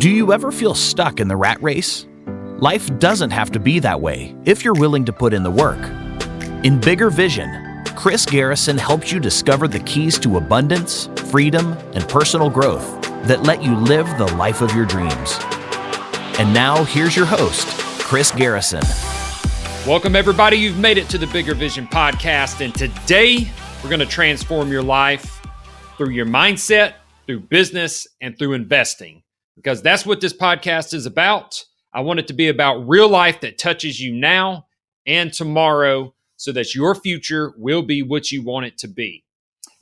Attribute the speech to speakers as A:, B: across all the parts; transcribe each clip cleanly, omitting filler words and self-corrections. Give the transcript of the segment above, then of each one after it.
A: Do you ever feel stuck in the rat race? Life doesn't have to be that way if you're willing to put in the work. In Bigger Vision, Chris Garrison helps you discover the keys to abundance, freedom, and personal growth that let you live the life of your dreams. And now, here's your host, Chris Garrison.
B: Welcome, everybody. You've made it to the Bigger Vision podcast, and today we're going to transform your life through your mindset, through business, and through investing, because that's what this podcast is about. I want it to be about real life that touches you now and tomorrow so that your future will be what you want it to be.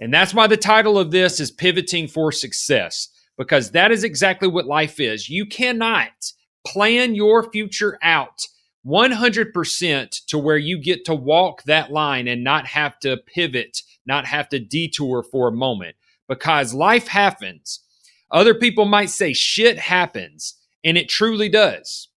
B: And that's why the title of this is Pivoting for Success, because that is exactly what life is. You cannot plan your future out 100% to where you get to walk that line and not have to pivot, not have to detour for a moment, because life happens. Other people might say shit happens, and it truly does.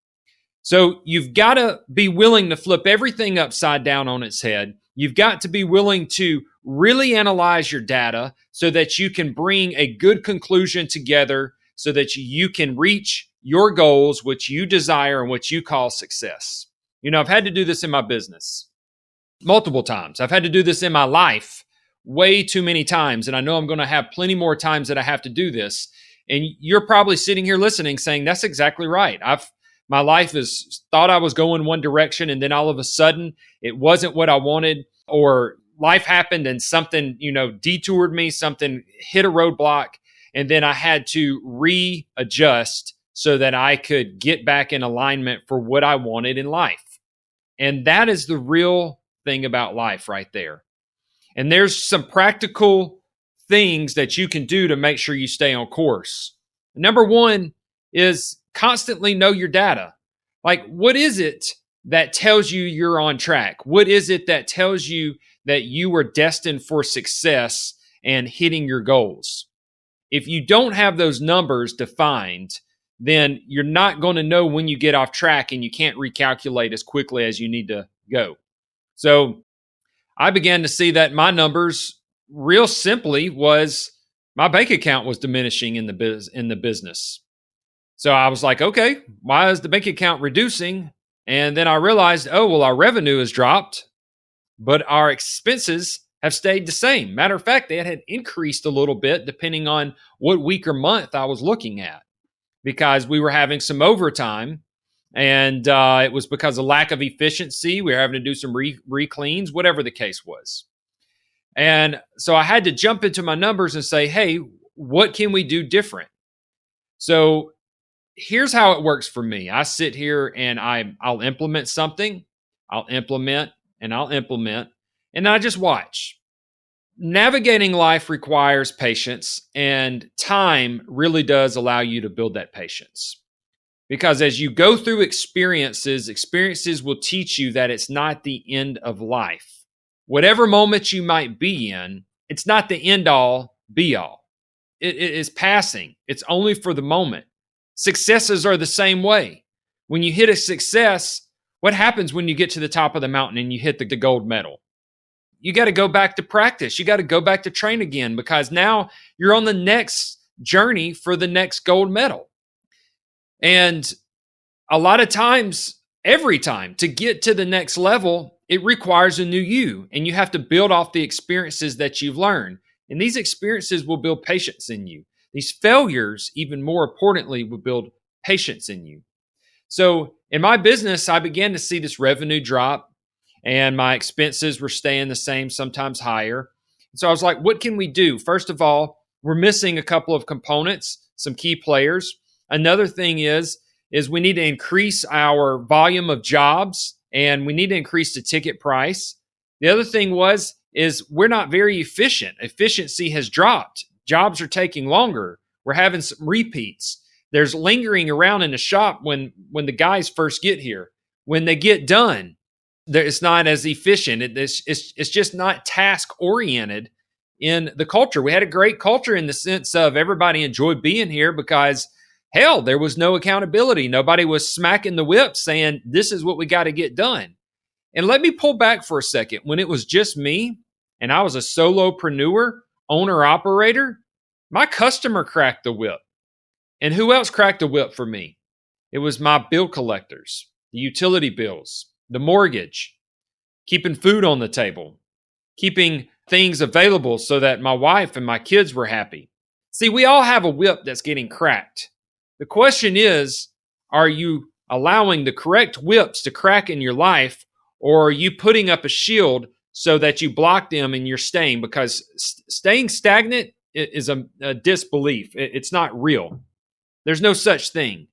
B: So you've got to be willing to flip everything upside down on its head. You've got to be willing to really analyze your data so that you can bring a good conclusion together so that you can reach your goals, which you desire and what you call success. You know, I've had to do this in my business multiple times. I've had to do this in my life way too many times. And I know I'm going to have plenty more times that I have to do this. And you're probably sitting here listening saying, that's exactly right. My life is thought I was going one direction, and then all of a sudden it wasn't what I wanted, or life happened and something, detoured me, something hit a roadblock. And then I had to readjust so that I could get back in alignment for what I wanted in life. And that is the real thing about life right there. And there's some practical things that you can do to make sure you stay on course. Number one is constantly know your data. Like, what is it that tells you you're on track? What is it that tells you that you are destined for success and hitting your goals? If you don't have those numbers defined, then you're not going to know when you get off track, and you can't recalculate as quickly as you need to go. So I began to see that my numbers, real simply, was my bank account was diminishing in the business. So I was like, okay, why is the bank account reducing? And then I realized, our revenue has dropped, but our expenses have stayed the same. Matter of fact, they had increased a little bit depending on what week or month I was looking at, because we were having some overtime, and it was because of lack of efficiency. We were having to do some re-cleans, whatever the case was. And so I had to jump into my numbers and say, hey, what can we do different? So here's how it works for me. I sit here and I'll implement something. I'll implement, and I just watch. Navigating life requires patience, and time really does allow you to build that patience. Because as you go through experiences will teach you that it's not the end of life. Whatever moment you might be in, it's not the end all be all. It is passing. It's only for the moment. Successes are the same way. When you hit a success, what happens when you get to the top of the mountain and you hit the gold medal? You got to go back to practice. You got to go back to train again, because now you're on the next journey for the next gold medal. And a lot of times, every time, to get to the next level, it requires a new you, and you have to build off the experiences that you've learned. And these experiences will build patience in you. These failures, even more importantly, will build patience in you. So in my business, I began to see this revenue drop, and my expenses were staying the same, sometimes higher. So I was like, what can we do? First of all, we're missing a couple of components, some key players. Another thing is we need to increase our volume of jobs, and we need to increase the ticket price. The other thing is we're not very efficient. Efficiency has dropped. Jobs are taking longer. We're having some repeats. There's lingering around in the shop when the guys first get here. When they get done, it's not as efficient. It's just not task-oriented in the culture. We had a great culture in the sense of everybody enjoyed being here because, hell, there was no accountability. Nobody was smacking the whip saying, this is what we got to get done. And let me pull back for a second. When it was just me and I was a solopreneur, owner-operator, my customer cracked the whip. And who else cracked the whip for me? It was my bill collectors, the utility bills, the mortgage, keeping food on the table, keeping things available so that my wife and my kids were happy. See, we all have a whip that's getting cracked. The question is, are you allowing the correct whips to crack in your life, or are you putting up a shield so that you block them and you're staying? Because staying stagnant is a disbelief. It's not real. There's no such thing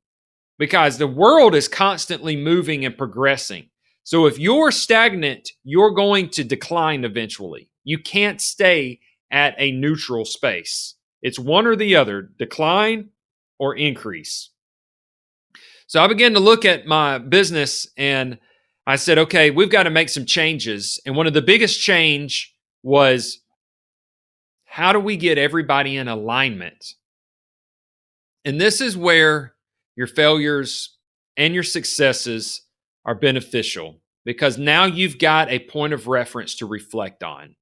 B: because the world is constantly moving and progressing. So if you're stagnant, you're going to decline eventually. You can't stay at a neutral space. It's one or the other, decline or increase. So I began to look at my business and I said, okay, we've got to make some changes. And one of the biggest change was, how do we get everybody in alignment? And this is where your failures and your successes are beneficial, because now you've got a point of reference to reflect on.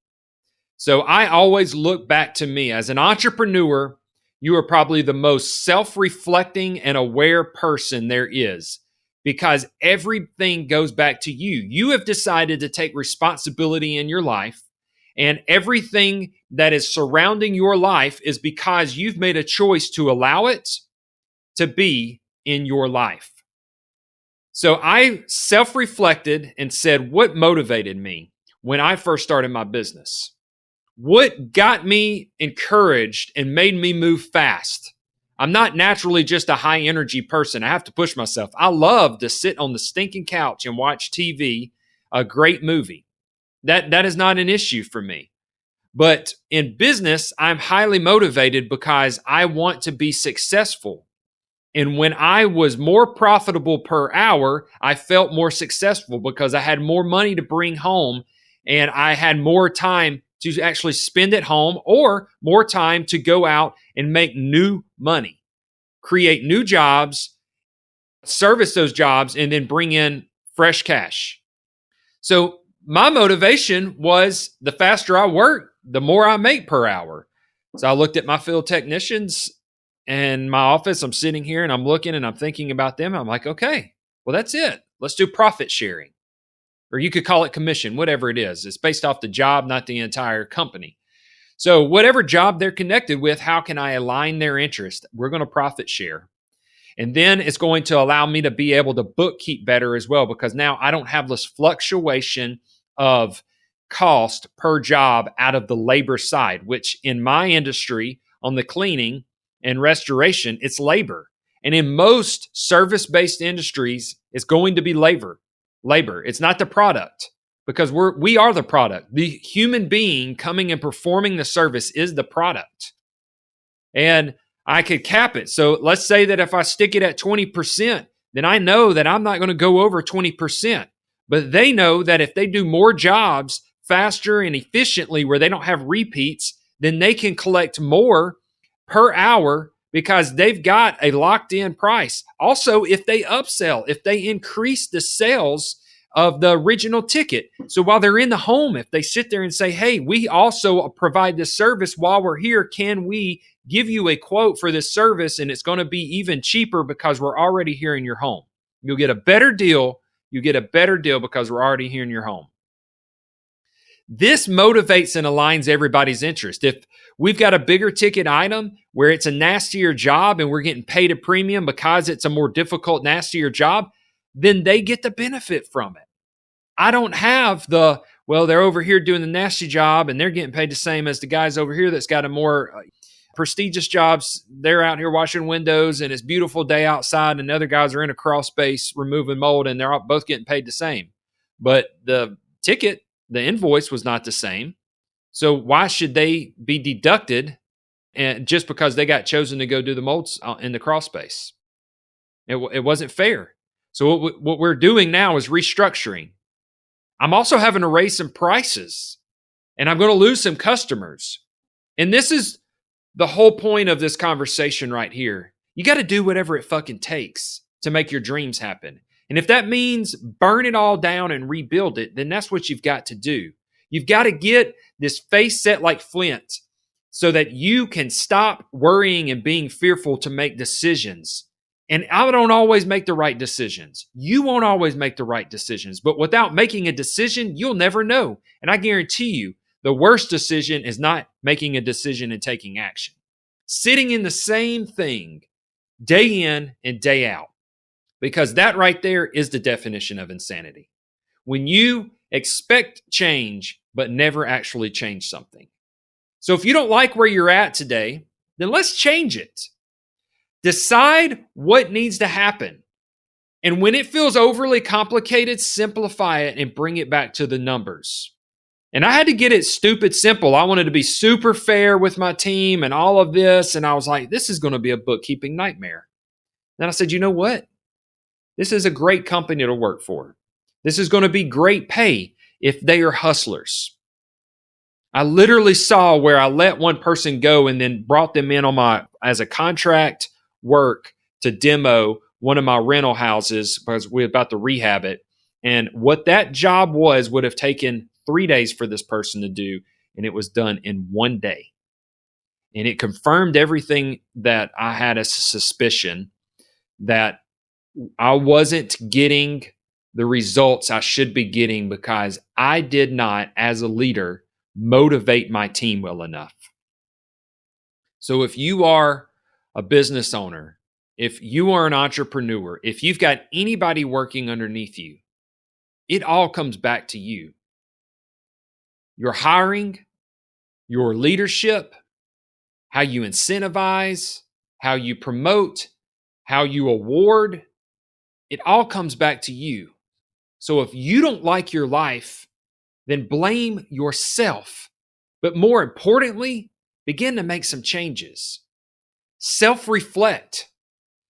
B: So I always look back to me. As an entrepreneur, you are probably the most self-reflecting and aware person there is, because everything goes back to you. You have decided to take responsibility in your life, and everything that is surrounding your life is because you've made a choice to allow it to be in your life. So I self-reflected and said, what motivated me when I first started my business? What got me encouraged and made me move fast? I'm not naturally just a high energy person. I have to push myself. I love to sit on the stinking couch and watch TV, a great movie. That is not an issue for me. But in business, I'm highly motivated because I want to be successful. And when I was more profitable per hour, I felt more successful because I had more money to bring home and I had more time to actually spend at home, or more time to go out and make new money, create new jobs, service those jobs, and then bring in fresh cash. So my motivation was, the faster I work, the more I make per hour. So I looked at my field technicians in my office. I'm sitting here and I'm looking and I'm thinking about them. I'm like, okay, well, that's it. Let's do profit sharing. Or you could call it commission, whatever it is. It's based off the job, not the entire company. So whatever job they're connected with, how can I align their interest? We're going to profit share. And then it's going to allow me to be able to bookkeep better as well, because now I don't have this fluctuation of cost per job out of the labor side, which in my industry, on the cleaning and restoration, it's labor. And in most service-based industries, it's going to be labor. It's not the product, because we are the product. The human being coming and performing the service is the product. And I could cap it. So let's say that if I stick it at 20%, then I know that I'm not going to go over 20%. But they know that if they do more jobs faster and efficiently where they don't have repeats, then they can collect more per hour because they've got a locked in price. Also, if they upsell, if they increase the sales of the original ticket. So while they're in the home, if they sit there and say, hey, we also provide this service while we're here, can we give you a quote for this service? And it's going to be even cheaper because we're already here in your home. You'll get a better deal. You get a better deal because we're already here in your home. This motivates and aligns everybody's interest. If we've got a bigger ticket item where it's a nastier job and we're getting paid a premium because it's a more difficult, nastier job, then they get the benefit from it. I don't have they're over here doing the nasty job and they're getting paid the same as the guys over here that's got a more prestigious jobs. They're out here washing windows and it's a beautiful day outside, and the other guys are in a crawl space removing mold, and they're both getting paid the same. But the ticket, the invoice was not the same. So why should they be deducted just because they got chosen to go do the molds in the crawl space? It wasn't fair. So what we're doing now is restructuring. I'm also having to raise some prices, and I'm going to lose some customers. And this is the whole point of this conversation right here. You got to do whatever it fucking takes to make your dreams happen. And if that means burn it all down and rebuild it, then that's what you've got to do. You've got to get this face set like flint, so that you can stop worrying and being fearful to make decisions. And I don't always make the right decisions. You won't always make the right decisions. But without making a decision, you'll never know. And I guarantee you, the worst decision is not making a decision and taking action. Sitting in the same thing day in and day out. Because that right there is the definition of insanity. When you expect change, but never actually change something. So if you don't like where you're at today, then let's change it. Decide what needs to happen. And when it feels overly complicated, simplify it and bring it back to the numbers. And I had to get it stupid simple. I wanted to be super fair with my team and all of this. And I was like, this is going to be a bookkeeping nightmare. Then I said, you know what? This is a great company to work for. This is going to be great pay if they are hustlers. I literally saw where I let one person go and then brought them in as a contract work to demo one of my rental houses because we were about to rehab it. And what that job would have taken 3 days for this person to do, and it was done in 1 day. And it confirmed everything that I had a suspicion that I wasn't getting the results I should be getting because I did not, as a leader, motivate my team well enough. So if you are a business owner, if you are an entrepreneur, if you've got anybody working underneath you, it all comes back to you. Your hiring, your leadership, how you incentivize, how you promote, how you award, it all comes back to you. So if you don't like your life, then blame yourself. But more importantly, begin to make some changes. Self-reflect.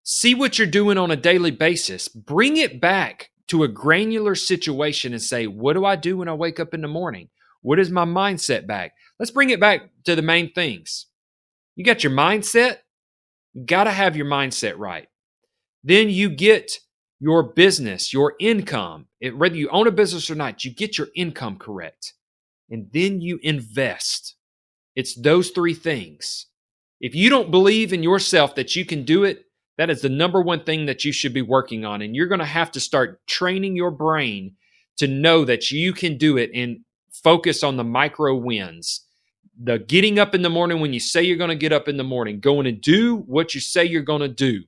B: See what you're doing on a daily basis. Bring it back to a granular situation and say, what do I do when I wake up in the morning? What is my mindset back? Let's bring it back to the main things. You got your mindset. You got to have your mindset right. Then you get your business, your income, whether you own a business or not, you get your income correct. And then you invest. It's those three things. If you don't believe in yourself that you can do it, that is the number one thing that you should be working on. And you're going to have to start training your brain to know that you can do it and focus on the micro wins. The getting up in the morning when you say you're going to get up in the morning, going to do what you say you're going to do.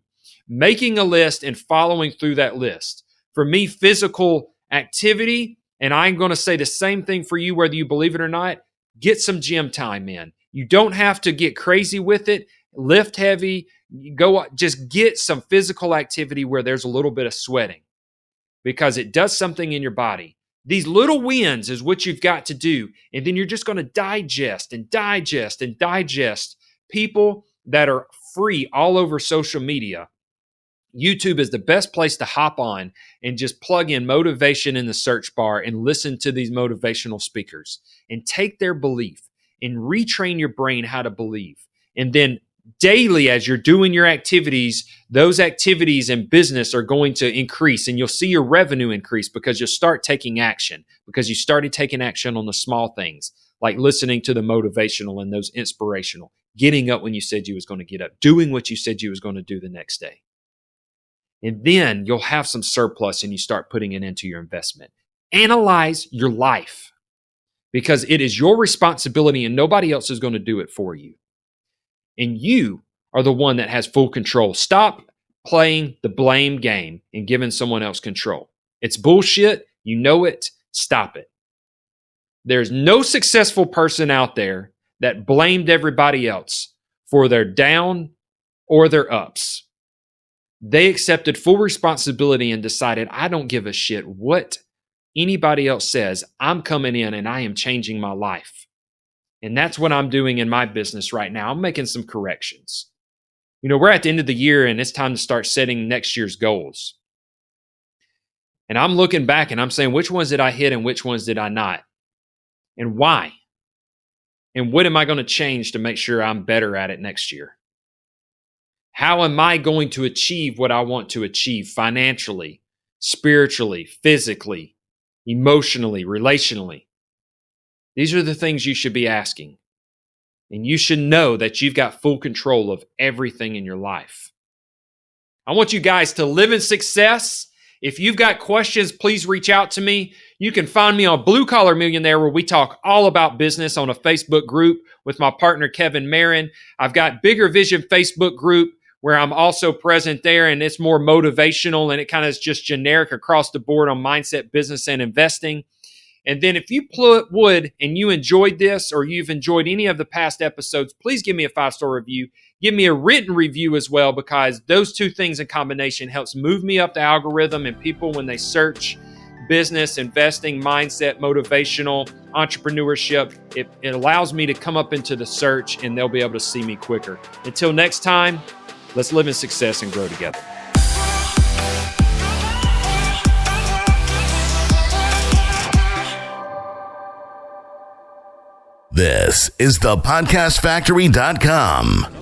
B: Making a list and following through that list. For me, physical activity, and I'm going to say the same thing for you, whether you believe it or not, get some gym time in. You don't have to get crazy with it. Lift heavy. Just get some physical activity where there's a little bit of sweating because it does something in your body. These little wins is what you've got to do. And then you're just going to digest and digest and digest people that are free all over social media. YouTube is the best place to hop on and just plug in motivation in the search bar and listen to these motivational speakers and take their belief and retrain your brain how to believe. And then daily, as you're doing your activities, those activities in business are going to increase and you'll see your revenue increase because you'll start taking action because you started taking action on the small things like listening to the motivational and those inspirational, getting up when you said you was going to get up, doing what you said you was going to do the next day. And then you'll have some surplus and you start putting it into your investment. Analyze your life because it is your responsibility and nobody else is going to do it for you. And you are the one that has full control. Stop playing the blame game and giving someone else control. It's bullshit. You know it. Stop it. There's no successful person out there that blamed everybody else for their down or their ups. They accepted full responsibility and decided, I don't give a shit what anybody else says. I'm coming in and I am changing my life. And that's what I'm doing in my business right now. I'm making some corrections. You know, we're at the end of the year and it's time to start setting next year's goals. And I'm looking back and I'm saying, which ones did I hit and which ones did I not? And why? And what am I going to change to make sure I'm better at it next year? How am I going to achieve what I want to achieve financially, spiritually, physically, emotionally, relationally? These are the things you should be asking. And you should know that you've got full control of everything in your life. I want you guys to live in success. If you've got questions, please reach out to me. You can find me on Blue Collar Millionaire, where we talk all about business, on a Facebook group with my partner, Kevin Marin. I've got Bigger Vision Facebook group where I'm also present there, and it's more motivational, and it kind of is just generic across the board on mindset, business, and investing. And then if you would, and you enjoyed this, or you've enjoyed any of the past episodes, please give me a 5-star review. Give me a written review as well, because those two things in combination helps move me up the algorithm, and people, when they search business, investing, mindset, motivational, entrepreneurship, it allows me to come up into the search, and they'll be able to see me quicker. Until next time, let's live in success and grow together.
C: This is thepodcastfactory.com.